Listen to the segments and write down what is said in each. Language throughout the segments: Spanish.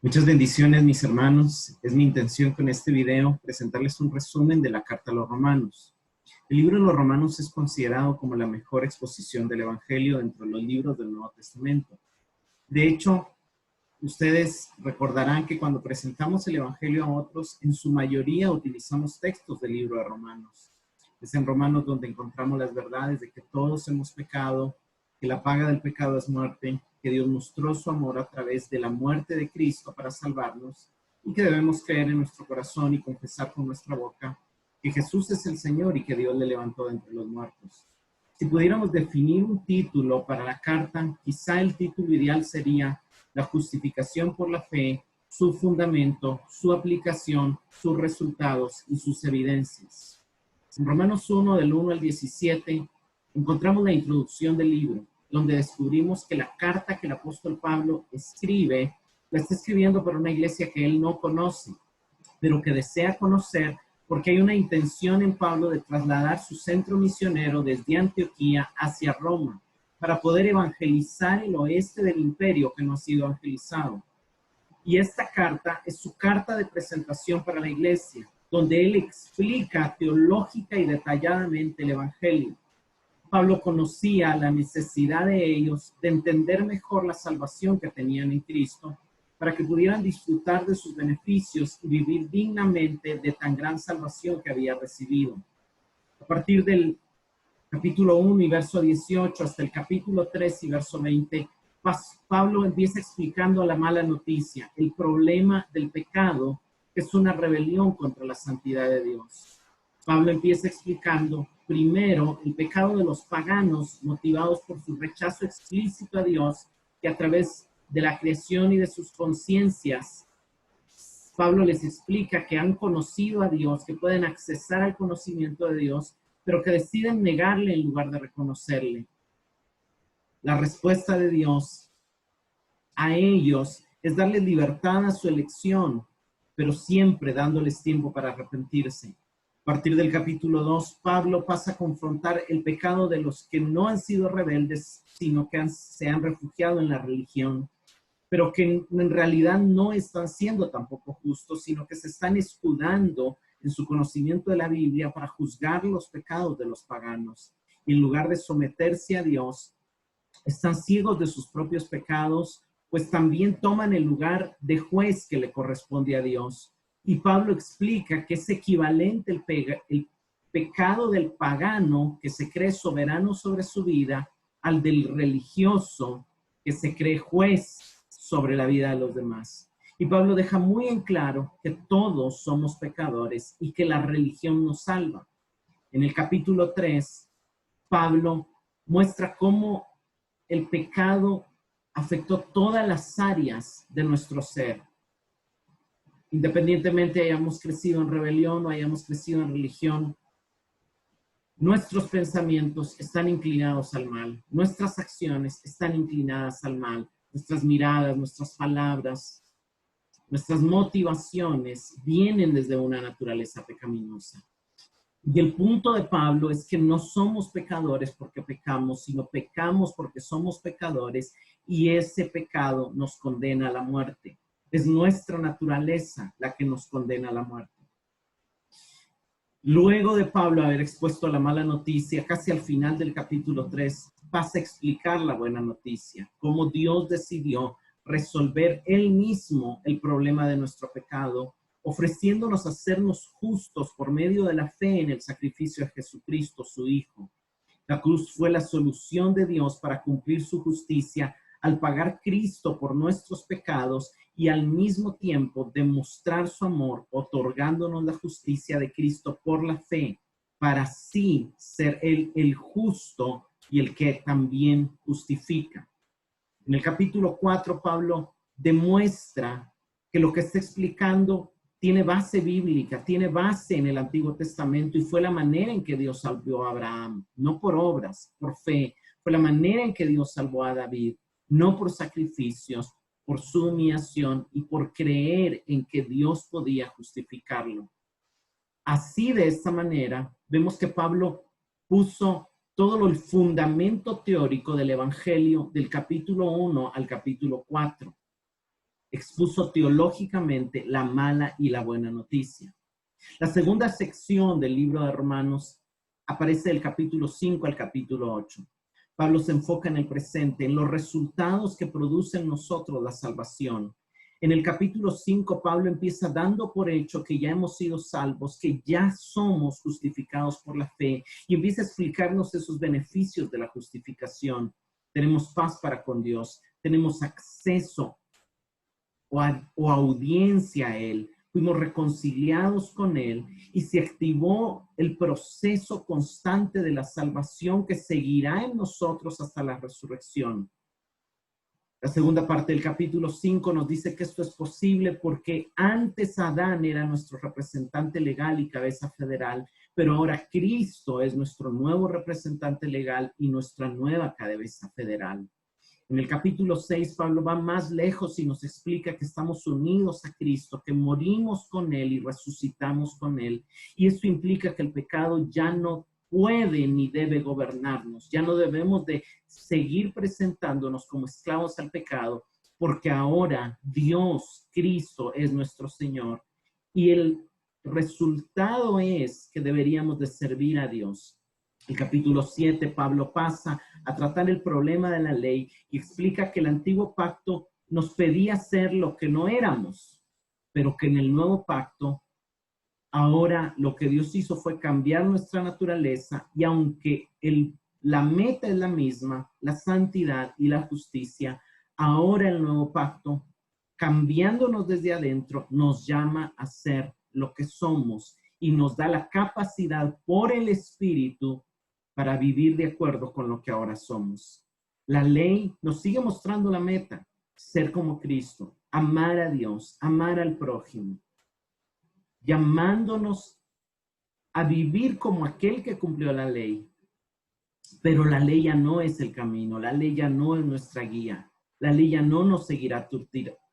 Muchas bendiciones, mis hermanos. Es mi intención con este video presentarles un resumen de la carta a los romanos. El libro de los romanos es considerado como la mejor exposición del evangelio dentro de los libros del Nuevo Testamento. De hecho, ustedes recordarán que cuando presentamos el evangelio a otros, en su mayoría utilizamos textos del libro de Romanos. Es en Romanos donde encontramos las verdades de que todos hemos pecado, que la paga del pecado es muerte, que Dios mostró su amor a través de la muerte de Cristo para salvarnos y que debemos creer en nuestro corazón y confesar con nuestra boca que Jesús es el Señor y que Dios le levantó de entre los muertos. Si pudiéramos definir un título para la carta, quizá el título ideal sería la justificación por la fe, su fundamento, su aplicación, sus resultados y sus evidencias. En Romanos 1, del 1 al 17, encontramos la introducción del libro, donde descubrimos que la carta que el apóstol Pablo escribe, la está escribiendo para una iglesia que él no conoce, pero que desea conocer porque hay una intención en Pablo de trasladar su centro misionero desde Antioquía hacia Roma, para poder evangelizar el oeste del imperio que no ha sido evangelizado. Y esta carta es su carta de presentación para la iglesia, donde él explica teológica y detalladamente el evangelio. Pablo conocía la necesidad de ellos de entender mejor la salvación que tenían en Cristo, para que pudieran disfrutar de sus beneficios y vivir dignamente de tan gran salvación que había recibido. A partir del capítulo 1 y verso 18 hasta el capítulo 3 y verso 20, Pablo empieza explicando la mala noticia, el problema del pecado, que es una rebelión contra la santidad de Dios. Pablo empieza explicando primero el pecado de los paganos motivados por su rechazo explícito a Dios, que a través de la creación y de sus conciencias, Pablo les explica que han conocido a Dios, que pueden accesar al conocimiento de Dios, pero que deciden negarle en lugar de reconocerle. La respuesta de Dios a ellos es darles libertad a su elección, pero siempre dándoles tiempo para arrepentirse. A partir del capítulo 2, Pablo pasa a confrontar el pecado de los que no han sido rebeldes, sino que se han refugiado en la religión, pero que en realidad no están siendo tampoco justos, sino que se están escudando en su conocimiento de la Biblia para juzgar los pecados de los paganos. Y en lugar de someterse a Dios, están ciegos de sus propios pecados, pues también toman el lugar de juez que le corresponde a Dios. Y Pablo explica que es equivalente el pecado del pagano que se cree soberano sobre su vida al del religioso que se cree juez sobre la vida de los demás. Y Pablo deja muy en claro que todos somos pecadores y que la religión nos salva. En el capítulo 3, Pablo muestra cómo el pecado afectó todas las áreas de nuestro ser. Independientemente hayamos crecido en rebelión o hayamos crecido en religión, nuestros pensamientos están inclinados al mal, nuestras acciones están inclinadas al mal, nuestras miradas, nuestras palabras, nuestras motivaciones vienen desde una naturaleza pecaminosa. Y el punto de Pablo es que no somos pecadores porque pecamos, sino pecamos porque somos pecadores y ese pecado nos condena a la muerte. Es nuestra naturaleza la que nos condena a la muerte. Luego de Pablo haber expuesto la mala noticia, casi al final del capítulo 3, pasa a explicar la buena noticia, cómo Dios decidió resolver él mismo el problema de nuestro pecado, ofreciéndonos hacernos justos por medio de la fe en el sacrificio de Jesucristo, su Hijo. La cruz fue la solución de Dios para cumplir su justicia al pagar Cristo por nuestros pecados y al mismo tiempo demostrar su amor, otorgándonos la justicia de Cristo por la fe, para así ser Él el justo y el que también justifica. En el capítulo 4, Pablo demuestra que lo que está explicando tiene base bíblica, tiene base en el Antiguo Testamento y fue la manera en que Dios salvó a Abraham, no por obras, por fe. Fue la manera en que Dios salvó a David, no por sacrificios, por su humillación y por creer en que Dios podía justificarlo. Así, de esta manera, vemos que Pablo puso todo el fundamento teórico del Evangelio del capítulo 1 al capítulo 4. Expuso teológicamente la mala y la buena noticia. La segunda sección del libro de Romanos aparece del capítulo 5 al capítulo 8. Pablo se enfoca en el presente, en los resultados que produce en nosotros la salvación. En el capítulo 5, Pablo empieza dando por hecho que ya hemos sido salvos, que ya somos justificados por la fe, y empieza a explicarnos esos beneficios de la justificación. Tenemos paz para con Dios, tenemos acceso o audiencia a Él, fuimos reconciliados con Él y se activó el proceso constante de la salvación que seguirá en nosotros hasta la resurrección. La segunda parte del capítulo 5 nos dice que esto es posible porque antes Adán era nuestro representante legal y cabeza federal, pero ahora Cristo es nuestro nuevo representante legal y nuestra nueva cabeza federal. En el capítulo 6, Pablo va más lejos y nos explica que estamos unidos a Cristo, que morimos con Él y resucitamos con Él. Y esto implica que el pecado ya no puede ni debe gobernarnos. Ya no debemos de seguir presentándonos como esclavos al pecado, porque ahora Dios, Cristo, es nuestro Señor. Y el resultado es que deberíamos de servir a Dios. El capítulo 7, Pablo pasa a tratar el problema de la ley y explica que el antiguo pacto nos pedía ser lo que no éramos, pero que en el nuevo pacto, ahora lo que Dios hizo fue cambiar nuestra naturaleza y aunque la meta es la misma, la santidad y la justicia, ahora el nuevo pacto, cambiándonos desde adentro, nos llama a ser lo que somos y nos da la capacidad por el Espíritu para vivir de acuerdo con lo que ahora somos. La ley nos sigue mostrando la meta, ser como Cristo, amar a Dios, amar al prójimo, llamándonos a vivir como aquel que cumplió la ley. Pero la ley ya no es el camino, la ley ya no es nuestra guía, la ley ya no nos seguirá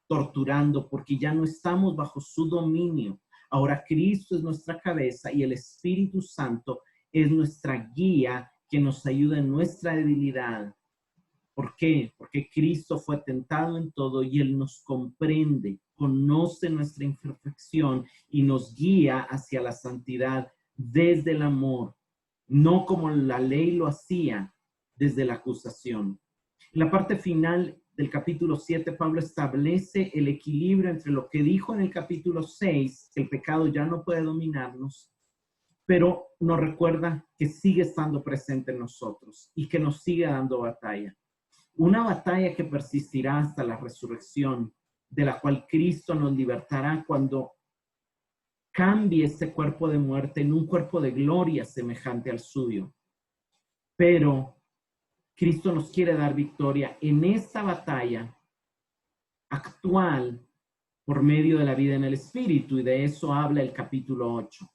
torturando porque ya no estamos bajo su dominio. Ahora Cristo es nuestra cabeza y el Espíritu Santo es nuestra guía que nos ayuda en nuestra debilidad. ¿Por qué? Porque Cristo fue tentado en todo y Él nos comprende, conoce nuestra imperfección y nos guía hacia la santidad desde el amor, no como la ley lo hacía desde la acusación. En la parte final del capítulo 7, Pablo establece el equilibrio entre lo que dijo en el capítulo 6, que el pecado ya no puede dominarnos, pero nos recuerda que sigue estando presente en nosotros y que nos sigue dando batalla. Una batalla que persistirá hasta la resurrección, de la cual Cristo nos libertará cuando cambie este cuerpo de muerte en un cuerpo de gloria semejante al suyo. Pero Cristo nos quiere dar victoria en esta batalla actual por medio de la vida en el Espíritu, y de eso habla el capítulo 8.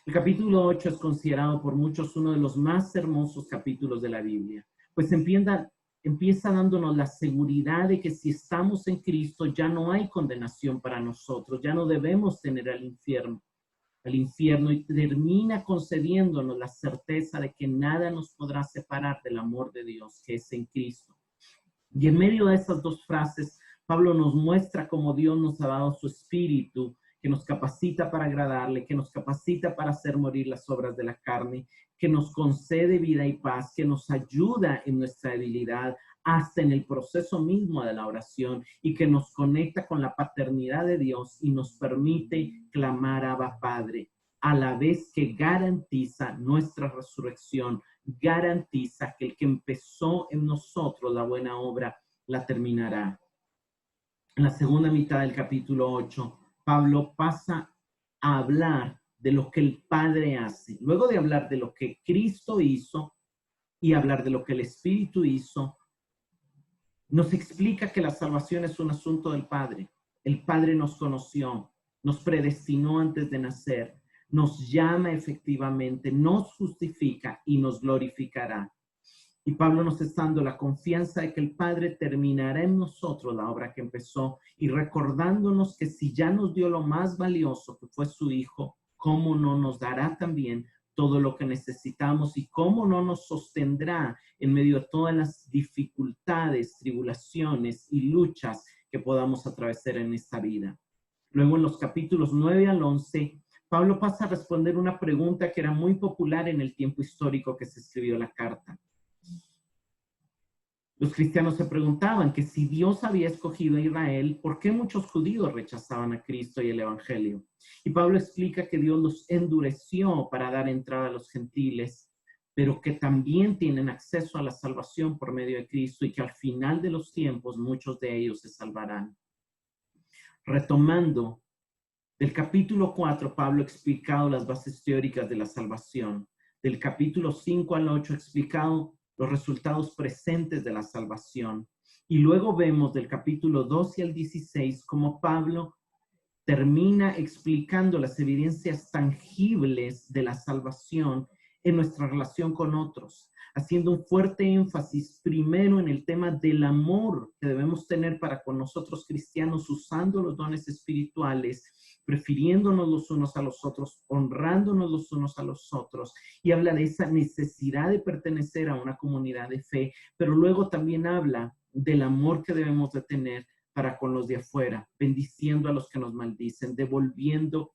El capítulo 8 es considerado por muchos uno de los más hermosos capítulos de la Biblia, pues empieza dándonos la seguridad de que si estamos en Cristo ya no hay condenación para nosotros, ya no debemos tener al infierno, y termina concediéndonos la certeza de que nada nos podrá separar del amor de Dios que es en Cristo. Y en medio de estas dos frases, Pablo nos muestra cómo Dios nos ha dado su Espíritu, que nos capacita para agradarle, que nos capacita para hacer morir las obras de la carne, que nos concede vida y paz, que nos ayuda en nuestra debilidad, hasta en el proceso mismo de la oración, y que nos conecta con la paternidad de Dios y nos permite clamar Abba Padre, a la vez que garantiza nuestra resurrección, garantiza que el que empezó en nosotros la buena obra la terminará. En la segunda mitad del capítulo 8, Pablo pasa a hablar de lo que el Padre hace. Luego de hablar de lo que Cristo hizo y hablar de lo que el Espíritu hizo, nos explica que la salvación es un asunto del Padre. El Padre nos conoció, nos predestinó antes de nacer, nos llama efectivamente, nos justifica y nos glorificará. Y Pablo nos está dando la confianza de que el Padre terminará en nosotros la obra que empezó y recordándonos que si ya nos dio lo más valioso que fue su Hijo, ¿cómo no nos dará también todo lo que necesitamos y cómo no nos sostendrá en medio de todas las dificultades, tribulaciones y luchas que podamos atravesar en esta vida. Luego en los capítulos 9 al 11, Pablo pasa a responder una pregunta que era muy popular en el tiempo histórico que se escribió la carta. Los cristianos se preguntaban que si Dios había escogido a Israel, ¿por qué muchos judíos rechazaban a Cristo y el Evangelio? Y Pablo explica que Dios los endureció para dar entrada a los gentiles, pero que también tienen acceso a la salvación por medio de Cristo y que al final de los tiempos muchos de ellos se salvarán. Retomando, del capítulo 4, Pablo ha explicado las bases teóricas de la salvación. Del capítulo 5 al 8 ha explicado los resultados presentes de la salvación. Y luego vemos del capítulo 12 al 16 cómo Pablo termina explicando las evidencias tangibles de la salvación en nuestra relación con otros, haciendo un fuerte énfasis primero en el tema del amor que debemos tener para con nosotros cristianos, usando los dones espirituales, prefiriéndonos los unos a los otros, honrándonos los unos a los otros, y habla de esa necesidad de pertenecer a una comunidad de fe, pero luego también habla del amor que debemos de tener para con los de afuera, bendiciendo a los que nos maldicen, devolviendo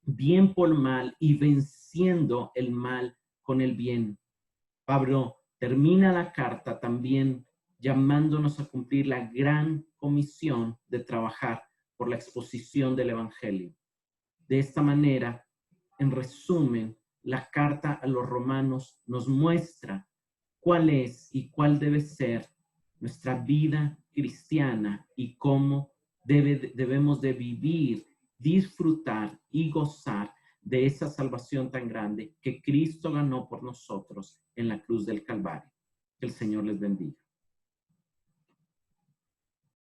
bien por mal y venciendo el mal con el bien. Pablo termina la carta también llamándonos a cumplir la gran comisión de trabajar por la exposición del Evangelio. De esta manera, en resumen, la carta a los romanos nos muestra cuál es y cuál debe ser nuestra vida cristiana y cómo debemos de vivir, disfrutar y gozar de esa salvación tan grande que Cristo ganó por nosotros en la cruz del Calvario. Que el Señor les bendiga.